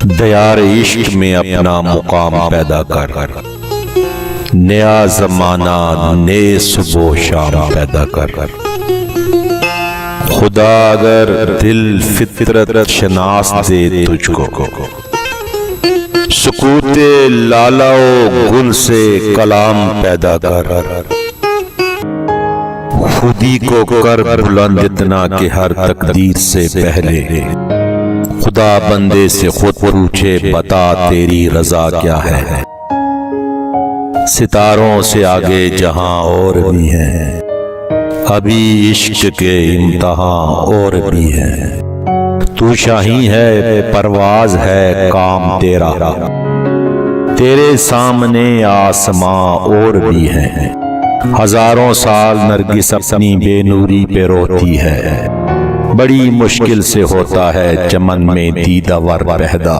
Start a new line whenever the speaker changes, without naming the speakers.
दयार इश्क में अपना मुकाम पैदा कर, नया जमाना नए सुबह शाम पैदा कर। खुदा अगर दिल फितरत शनास दे तुझको, सुकूते लालाओ गुल से कलाम पैदा कर। खुदी को कर बुलंद इतना कि हर तकदीर से पहले खुदा बंदे से खुद पूछे, बता तेरी रजा क्या है। सितारों से आगे जहां और भी हैं, अभी इश्क के इम्तिहान और भी हैं। तू शाही है, परवाज है काम तेरा, तेरे सामने आसमां और भी हैं। हजारों साल नरगिस अपनी बेनूरी पे रोती है, बड़ी मुश्किल से होता है चमन में दीदावर पैदा।